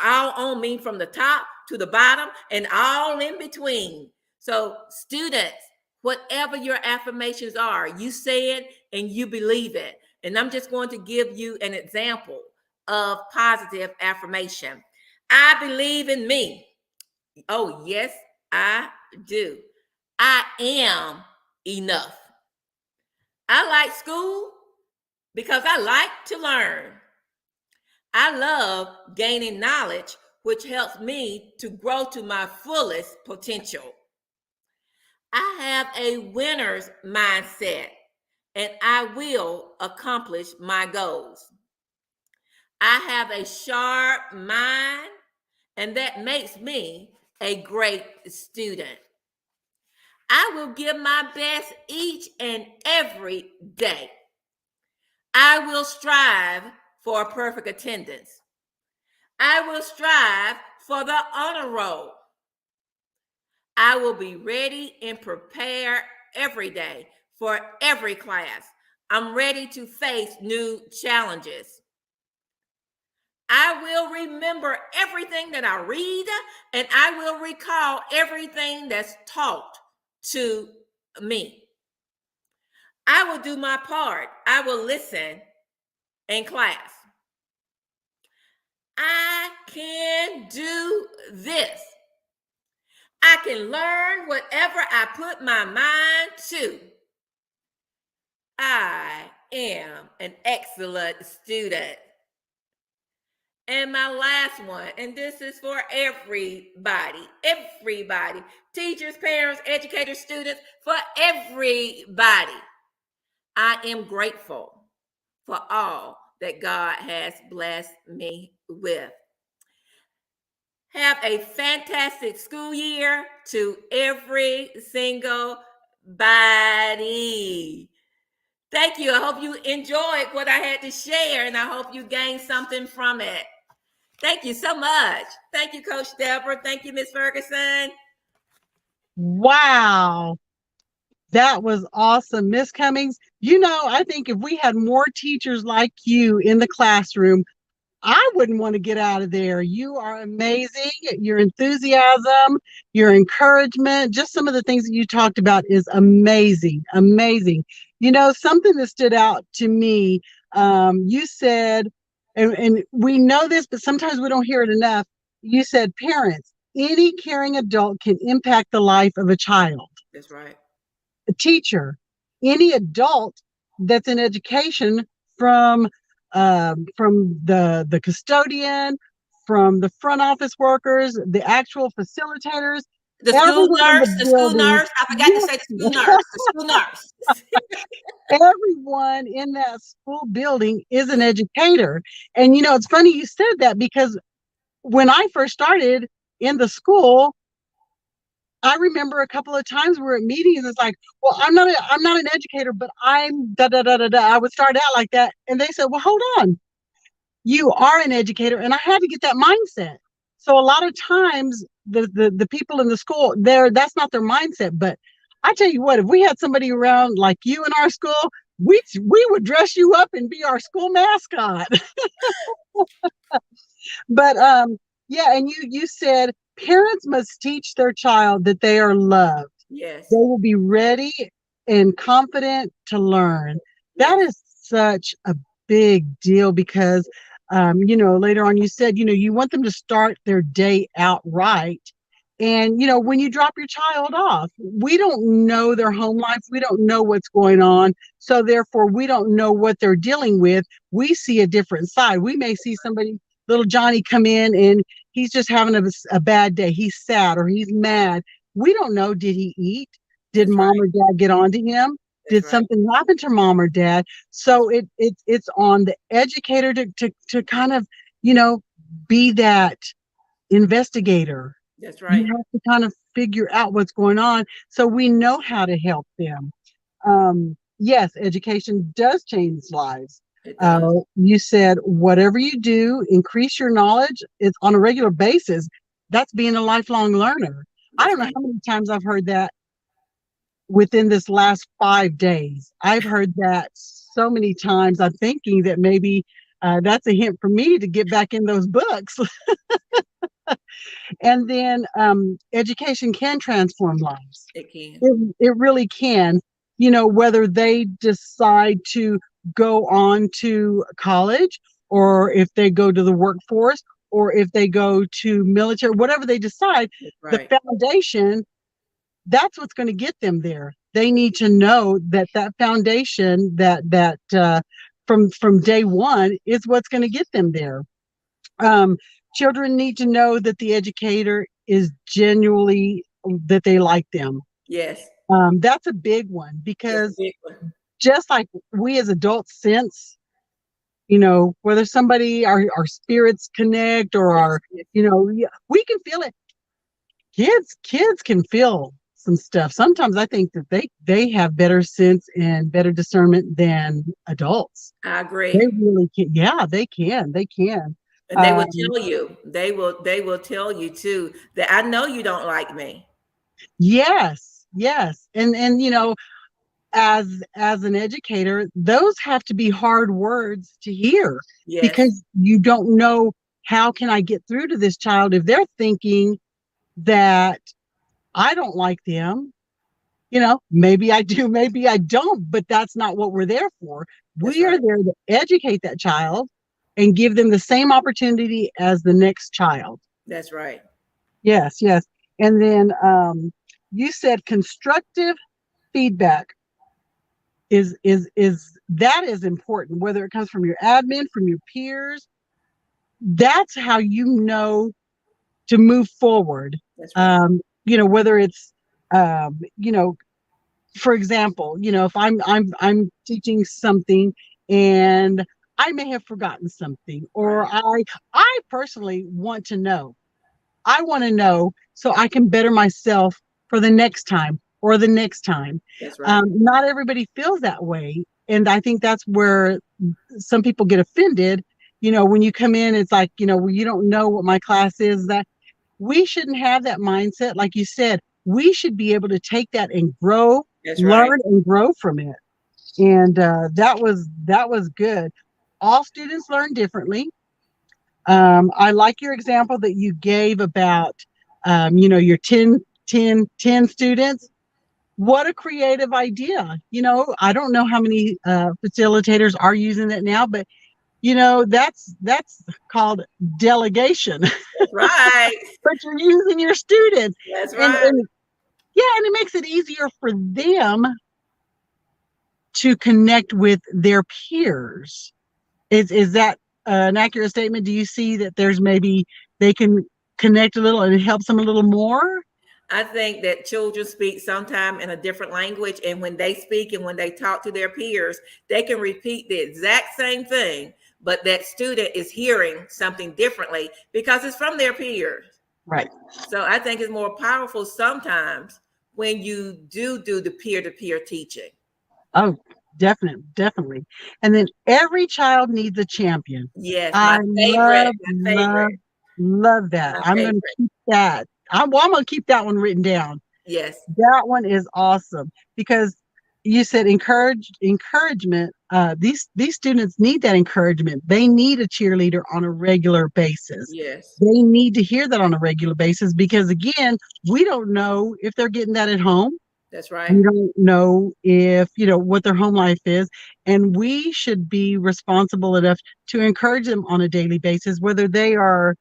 all on me from the top to the bottom and all in between. So students, Whatever your affirmations are, you say it and you believe it. And I'm just going to give you an example of positive affirmation. I believe in me. Oh, yes, I do. I am enough. I like school because I like to learn. I love gaining knowledge, which helps me to grow to my fullest potential. I have a winner's mindset and I will accomplish my goals. I have a sharp mind and that makes me a great student. I will give my best each and every day. I will strive for a perfect attendance. I will strive for the honor roll. I will be ready and prepared every day for every class. I'm ready to face new challenges. I will remember everything that I read, and I will recall everything that's taught to me. I will do my part. I will listen in class. I can do this. I can learn whatever I put my mind to. I am an excellent student. And my last one, and this is for everybody, teachers, parents, educators, students, for everybody. I am grateful for all that God has blessed me with. Have a fantastic school year to every single body. Thank you. I hope you enjoyed what I had to share, and I hope you gained something from it. Thank you so much. Thank you, Coach Deborah. Thank you, Miss Ferguson. Wow. That was awesome, Miss Cummings. You know, I think if we had more teachers like you in the classroom, I wouldn't want to get out of there. You are amazing. Your enthusiasm, your encouragement, just some of the things that you talked about is amazing, amazing. You know, something that stood out to me, you said, and we know this, but sometimes we don't hear it enough. You said, parents, any caring adult can impact the life of a child. That's right. A teacher, any adult that's in education, from the custodian, from the front office workers, the actual facilitators, The school everyone in nurse, the the school building. nurse. I forgot to say the school nurse, the school nurse. Everyone in that school building is an educator. And you know, it's funny you said that, because when I first started in the school, I remember a couple of times we were at meetings. It's like, well, I'm not an educator, but I'm da da da da da. I would start out like that, and they said, well, hold on, you are an educator, and I had to get that mindset. So a lot of times, the people in the school, that's not their mindset. But I tell you what, if we had somebody around like you in our school, we would dress you up and be our school mascot. But yeah, and you said parents must teach their child that they are loved. Yes. They will be ready and confident to learn. That Yes. is such a big deal, because you know, later on you said, you know, you want them to start their day out right. And, you know, when you drop your child off, we don't know their home life. We don't know what's going on. So therefore, we don't know what they're dealing with. We see a different side. We may see somebody, little Johnny, come in and he's just having a bad day. He's sad or he's mad. We don't know. Did he eat? Did That's mom right. or dad get on to him? That's Did right. something happen to mom or dad? So it's on the educator to kind of, you know, be that investigator. That's You right. have to kind of figure out what's going on so we know how to help them. Yes, education does change lives. It does. You said whatever you do, increase your knowledge. It's on a regular basis. That's being a lifelong learner. I That's don't know right. how many times I've heard that within this last 5 days. I've heard that so many times. I'm thinking that maybe that's a hint for me to get back in those books. And then education can transform lives. It can. It really can. Whether they decide to go on to college, or if they go to the workforce, or if they go to military, whatever they decide, Right. the foundation, that's what's going to get them there. They need to know that foundation, that from day one, is what's going to get them there. Children need to know that the educator is genuinely, that they like them. Yes. That's a big one, That's because a big one. just like we as adults sense, whether somebody, our spirits connect, or Yes. we can feel it. Kids can feel some stuff. Sometimes I think that they have better sense and better discernment than adults. I agree. They really can. Yeah, they can. And they will tell you. They will tell you too that I know you don't like me. Yes. And as an educator, those have to be hard words to hear, Yes. because you don't know, how can I get through to this child if they're thinking that I don't like them. Maybe I do, maybe I don't, but that's not what we're there for. We are there to educate that child and give them the same opportunity as the next child. That's right. Yes. And then you said constructive feedback is that is important, whether it comes from your admin, from your peers. That's how you know to move forward. That's right. Whether it's for example, if I'm teaching something and I may have forgotten something, or Right. I personally want to know. I want to know so I can better myself for the next time or the next time. That's right. Not everybody feels that way. And I think that's where some people get offended. When you come in, it's like, well, you don't know what my class is. That we shouldn't have that mindset. Like you said, we should be able to take that and grow, That's learn right. and grow from it. And that was good. All students learn differently. I like your example that you gave about, your 10 students. What a creative idea. I don't know how many facilitators are using it now, but that's called delegation. That's right. But you're using your students. That's And right. yeah, and it makes it easier for them to connect with their peers. Is that an accurate statement? Do you see that there's maybe they can connect a little and it helps them a little more? I think that children speak sometime in a different language, and when they speak and when they talk to their peers, they can repeat the exact same thing, but that student is hearing something differently because it's from their peers. Right. So I think it's more powerful sometimes when you do the peer-to-peer teaching. Oh, definitely. And then every child needs a champion. Yes, I my favorite. love that. My I'm going to keep that. I'm going to keep that one written down. Yes. That one is awesome, because you said encouragement. These students need that encouragement. They need a cheerleader on a regular basis. Yes. They need to hear that on a regular basis, because again, we don't know if they're getting that at home. That's right. We don't know if, what their home life is. And we should be responsible enough to encourage them on a daily basis, whether they are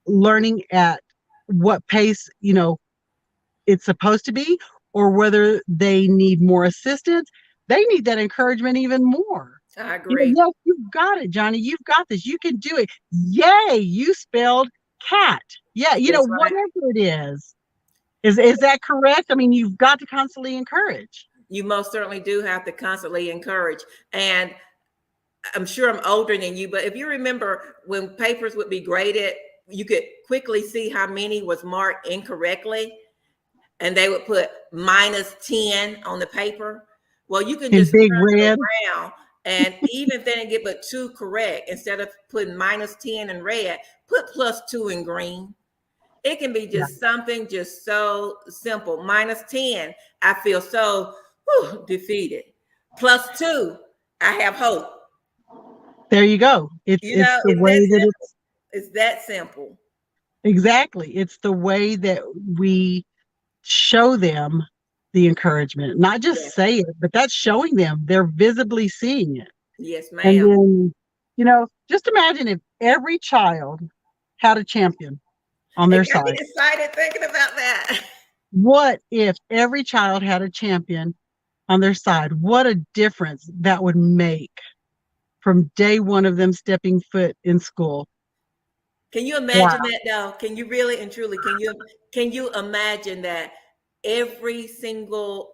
learning at what pace, it's supposed to be, or whether they need more assistance. They need that encouragement even more. I agree. Yes, you've got it, Johnny. You've got this. You can do it. Yay, you spelled cat. Yeah, That's right. whatever it is. Is that correct? I mean, you've got to constantly encourage. You most certainly do have to constantly encourage. And I'm sure I'm older than you, but if you remember when papers would be graded, you could quickly see how many was marked incorrectly, and they would put -10 on the paper. Well, you can just big turn red it around, and even if they didn't get but 2 correct, instead of putting -10 in red, put +2 in green. It can be just something just so simple. -10, I feel so defeated. +2, I have hope. There you go. It's the way that it's that simple. Exactly. It's the way that we show them the encouragement, not just Yes, say it, but that's showing them. They're visibly seeing it. yes, And ma'am. then, just imagine if every child had a champion on their It got me side. excited thinking about that. What if every child had a champion on their side? What a difference that would make from day one of them stepping foot in school. Can you Wow. imagine that though? Can you really and truly can you imagine that every single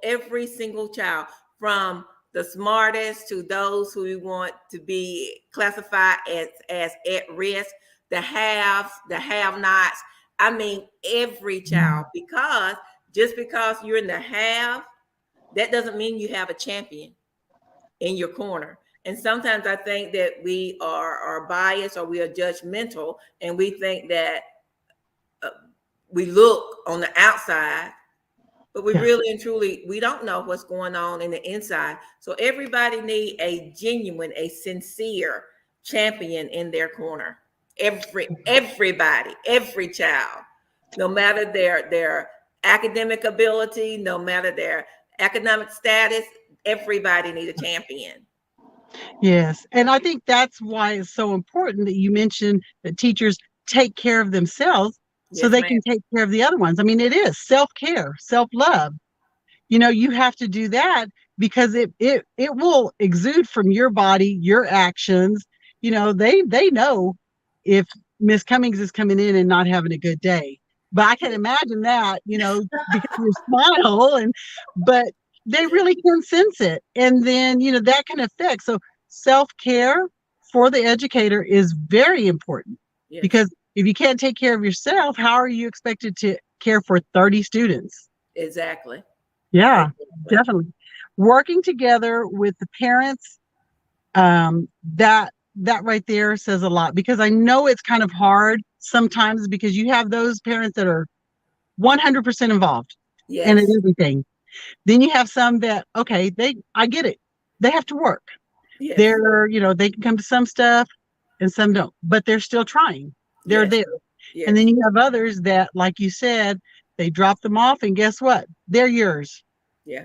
child, from the smartest to those who we want to be classified as at risk, the haves, the have-nots. I mean every child, because just because you're in the have, that doesn't mean you have a champion in your corner. And sometimes I think that we are biased, or we are judgmental, and we think that uh, we look on the outside, but we Yeah. really and truly, we don't know what's going on in the inside. So everybody need a genuine, a sincere champion in their corner. Everybody, every child, no matter their academic ability, no matter their economic status, everybody need a champion. Yes. And I think that's why it's so important that you mentioned that teachers take care of themselves so Yes, they ma'am. can take care of the other ones. I mean, it is self-care, self-love. You have to do that because it will exude from your body, your actions. They know if Miss Cummings is coming in and not having a good day. But I can imagine that, because of your smile, but they really can sense it. And then, that can affect. So self-care for the educator is very important, Yes, because if you can't take care of yourself, how are you expected to care for 30 students? exactly. Yeah, Exactly. definitely. Working together with the parents, that right there says a lot, because I know it's kind of hard sometimes, because you have those parents that are 100% involved in Yes, everything. Then you have some that, okay, I get it. They have to work. yes, They can come to some stuff and some don't, but they're still trying. They're yes, there. And yes, then you have others that, like you said, they drop them off, and guess what? They're yours. yeah,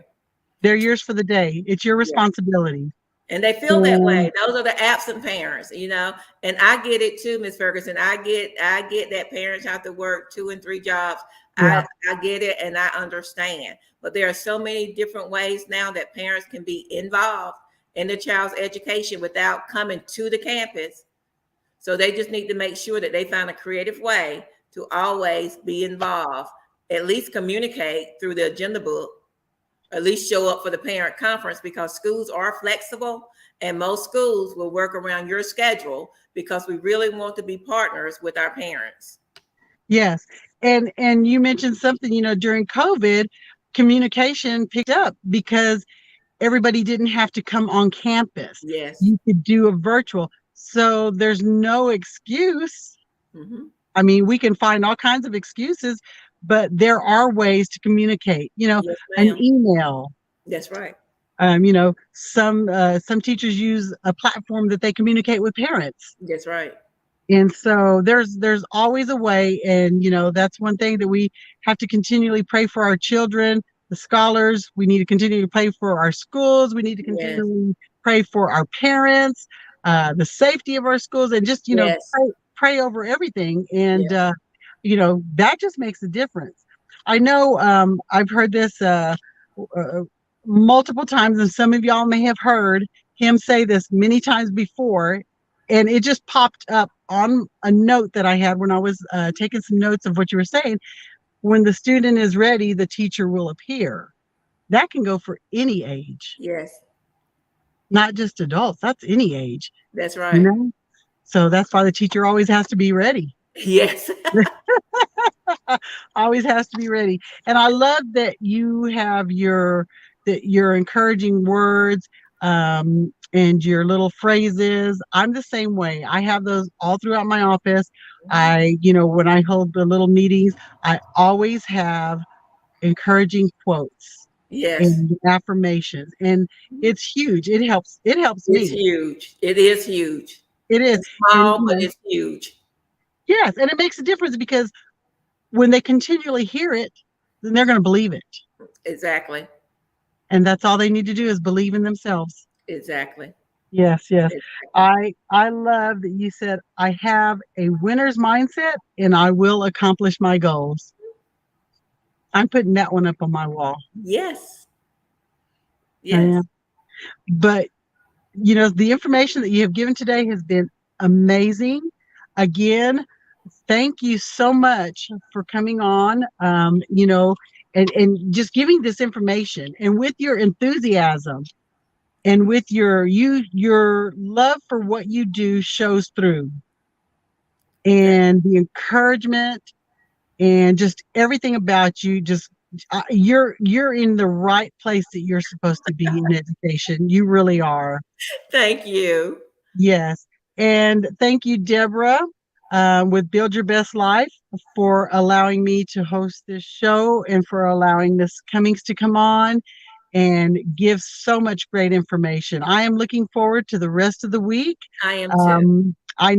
They're yours for the day. It's your yeah. responsibility. And they feel that And way. Those are the absent parents. And I get it too, Miss Ferguson. I get that parents have to work 2 and 3 jobs. yeah, I get it and I understand. But there are so many different ways now that parents can be involved in the child's education without coming to the campus. So they just need to make sure that they find a creative way to always be involved, at least communicate through the agenda book, at least show up for the parent conference, because schools are flexible and most schools will work around your schedule, because we really want to be partners with our parents. yes. And you mentioned something, during COVID, communication picked up because everybody didn't have to come on campus. Yes. You could do a virtual. So there's no excuse. Hmm. I mean, we can find all kinds of excuses, but there are ways to communicate, Yes, an ma'am. email. That's right. Some teachers use a platform that they communicate with parents. That's right. And so there's always a way. And that's one thing that we have to continually pray for our children, the scholars. We need to continue to pray for our schools. We need to Yes. continually pray for our parents, the safety of our schools, and just Yes. pray over everything. And Yes. that just makes a difference. I know, I've heard this uh, multiple times, and some of y'all may have heard him say this many times before, and it just popped up on a note that I had when I was taking some notes of what you were saying. When the student is ready, the teacher will appear. That can go for any age, Yes. not just adults. That's any age, That's you right. know? So that's why the teacher always has to be ready. Yes. Always has to be ready. And I love that you have your encouraging words, and your little phrases. I'm the same way. I have those all throughout my office. When I hold the little meetings, I always have encouraging quotes Yes. and affirmations. And it's huge. It helps It's me. huge. It is huge. It is. It's And small, but it's huge. Yes, and it makes a difference because when they continually hear it, then they're going to believe it. Exactly. And that's all they need to do is believe in themselves. Exactly. Yes, yes. Exactly. I love that you said I have a winner's mindset and I will accomplish my goals. I'm putting that one up on my wall. Yes. I Yes. am. But you know, the information that you have given today has been amazing. Again, thank you so much for coming on, you know, and just giving this information, and with your enthusiasm and with your love for what you do shows through, and the encouragement and just everything about you. Just you're in the right place that you're supposed to be in education. You really are. Thank you. Yes. And thank you, Deborah, with Build Your Best Life, for allowing me to host this show and for allowing Miss Cummings to come on and give so much great information. I am looking forward to the rest of the week. I am too. I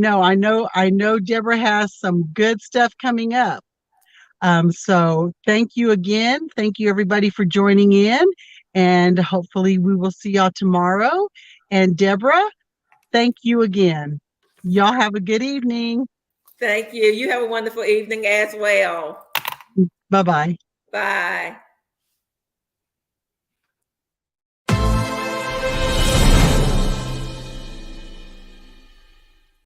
know Deborah has some good stuff coming up. So thank you again. Thank you everybody for joining in, and hopefully we will see y'all tomorrow. And Deborah, thank you again. Y'all have a good evening. Thank you. You have a wonderful evening as well. Bye-bye. Bye.